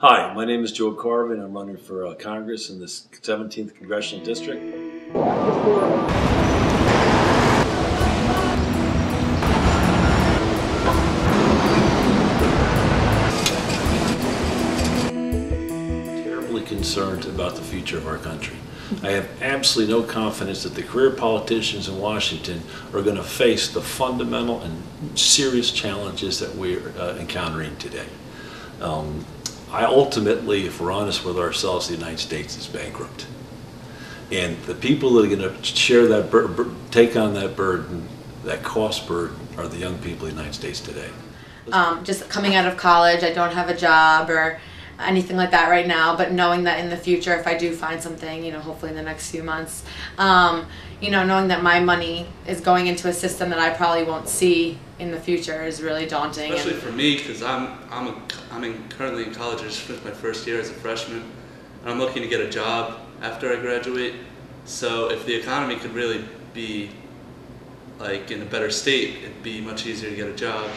Hi, my name is Joe Carvin. I'm running for Congress in the 17th Congressional District. Terribly concerned about the future of our country. I have absolutely no confidence that the career politicians in Washington are going to face the fundamental and serious challenges that we're encountering today. I ultimately, if we're honest with ourselves, the United States is bankrupt. And the people that are going to share that, take on that burden, that cost burden, are the young people of the United States today. Just coming out of college, I don't have a job or anything like that right now, but knowing that in the future, if I do find something, hopefully in the next few months, knowing that my money is going into a system that I probably won't see in the future is really daunting. Especially for me, because I'm currently in college. I just finished my first year as a freshman, and I'm looking to get a job after I graduate. So if the economy could really be like in a better state, it'd be much easier to get a job.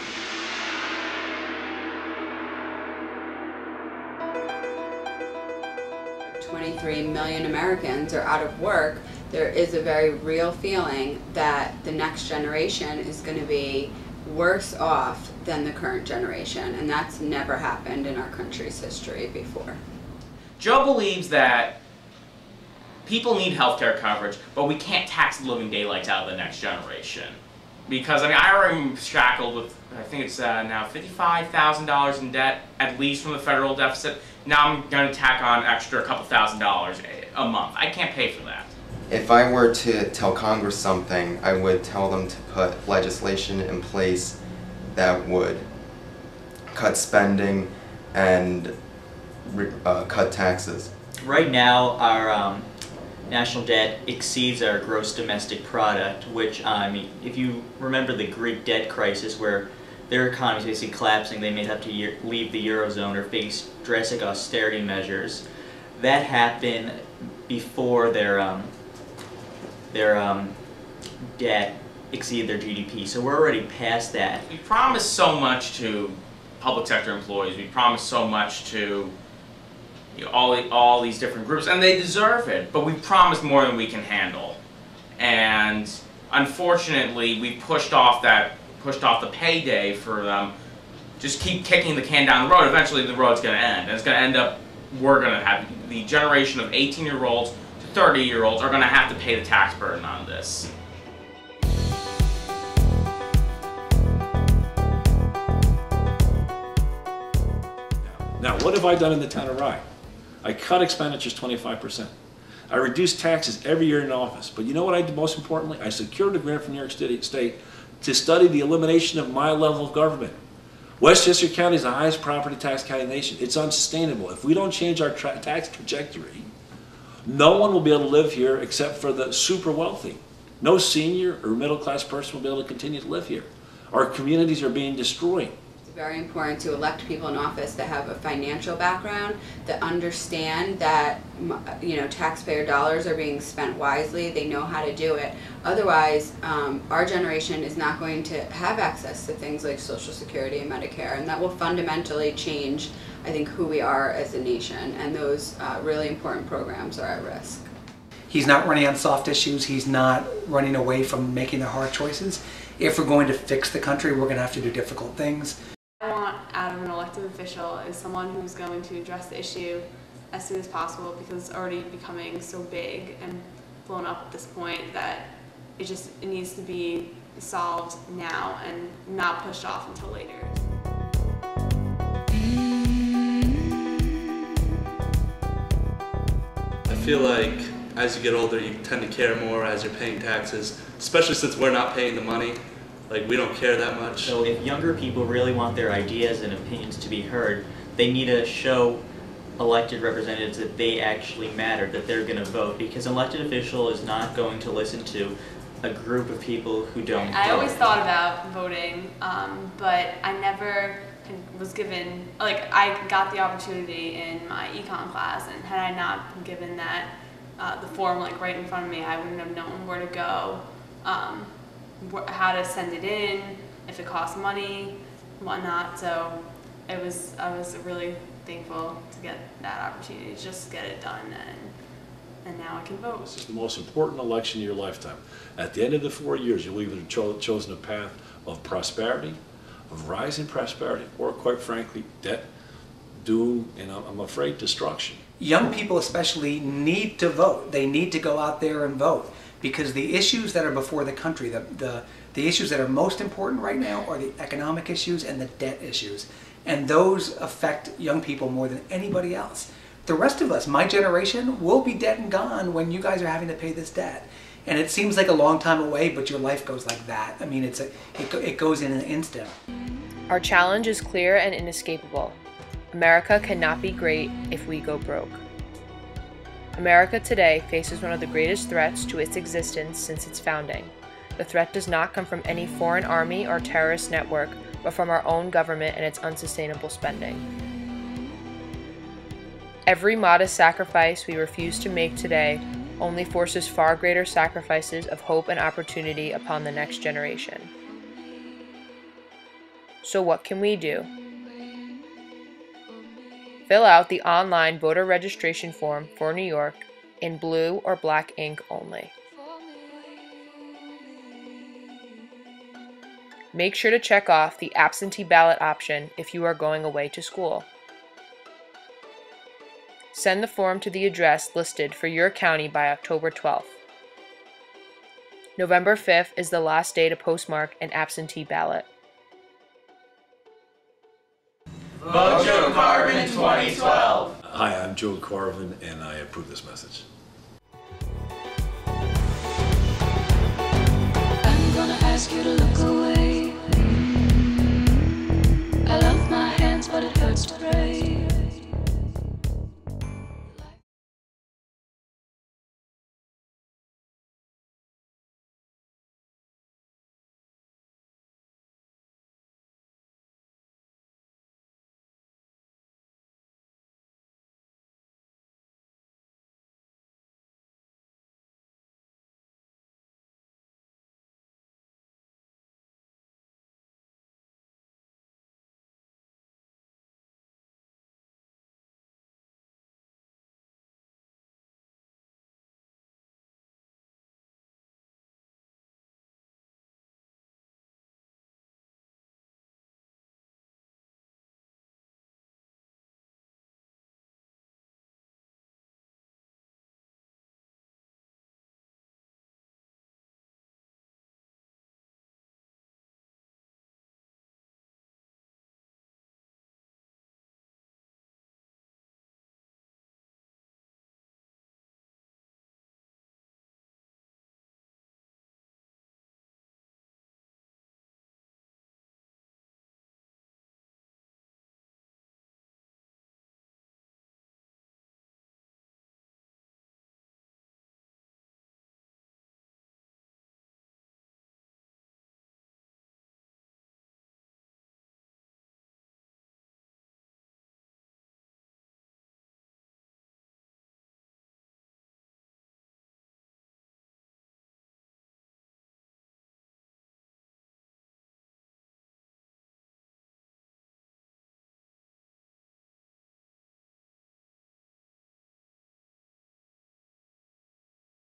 $23 million Americans are out of work. There is a very real feeling that the next generation is going to be worse off than the current generation, and that's never happened in our country's history before. Joe believes that people need healthcare coverage, but we can't tax the living daylights out of the next generation. Because, I already am shackled with, I think it's now $55,000 in debt, at least from the federal deficit. Now I'm going to tack on extra a couple $1,000s a month. I can't pay for that. If I were to tell Congress something, I would tell them to put legislation in place that would cut spending and cut taxes. Right now, our national debt exceeds our gross domestic product, which, if you remember the Greek debt crisis where their economy is basically collapsing, they may have to leave the Eurozone or face drastic austerity measures. That happened before their debt exceeded their GDP, so we're already past that. We promised so much to public sector employees, we promised so much to all these different groups, and they deserve it, but we promised more than we can handle. And unfortunately, we pushed off the payday for them. Just keep kicking the can down the road. Eventually the road's going to end, and it's going to end up, we're going to have the generation of 18-year-olds to 30-year-olds are going to have to pay the tax burden on this. Now, what have I done in the town of Rye? I cut expenditures 25%. I reduced taxes every year in office. But you know what I did most importantly? I secured a grant from New York State to study the elimination of my level of government. Westchester County is the highest property tax county in the nation. It's unsustainable. If we don't change our tax trajectory, no one will be able to live here except for the super wealthy. No senior or middle class person will be able to continue to live here. Our communities are being destroyed. It's very important to elect people in office that have a financial background, that understand that taxpayer dollars are being spent wisely. They know how to do it. Otherwise, our generation is not going to have access to things like Social Security and Medicare, and that will fundamentally change, I think, who we are as a nation, and those really important programs are at risk. He's not running on soft issues. He's not running away from making the hard choices. If we're going to fix the country, we're going to have to do difficult things. I want out of an elected official is someone who's going to address the issue as soon as possible, because it's already becoming so big and blown up at this point that it needs to be solved now and not pushed off until later. I feel like as you get older, you tend to care more as you're paying taxes, especially since we're not paying the money. Like, we don't care that much. So if younger people really want their ideas and opinions to be heard, they need to show elected representatives that they actually matter, that they're going to vote, because an elected official is not going to listen to a group of people who don't vote. I always thought about voting, but I never was given, I got the opportunity in my econ class, and had I not been given that, the form right in front of me, I wouldn't have known where to go, how to send it in, if it costs money, whatnot. So I was really thankful to get that opportunity to just get it done, and now I can vote. This is the most important election of your lifetime. At the end of the 4 years, you'll either have chosen a path of prosperity, of rising prosperity, or quite frankly, debt, doom, and I'm afraid destruction. Young people especially need to vote. They need to go out there and vote, because the issues that are before the country, the issues that are most important right now are the economic issues and the debt issues. And those affect young people more than anybody else. The rest of us, my generation, will be dead and gone when you guys are having to pay this debt. And it seems like a long time away, but your life goes like that. I mean, it goes in an instant. Our challenge is clear and inescapable. America cannot be great if we go broke. America today faces one of the greatest threats to its existence since its founding. The threat does not come from any foreign army or terrorist network, but from our own government and its unsustainable spending. Every modest sacrifice we refuse to make today only forces far greater sacrifices of hope and opportunity upon the next generation. So what can we do? Fill out the online voter registration form for New York in blue or black ink only. Make sure to check off the absentee ballot option if you are going away to school. Send the form to the address listed for your county by October 12th. November 5th is the last day to postmark an absentee ballot. Vote Joe Carvin 2012. Hi, I'm Joe Carvin, and I approve this message. I'm gonna ask you to look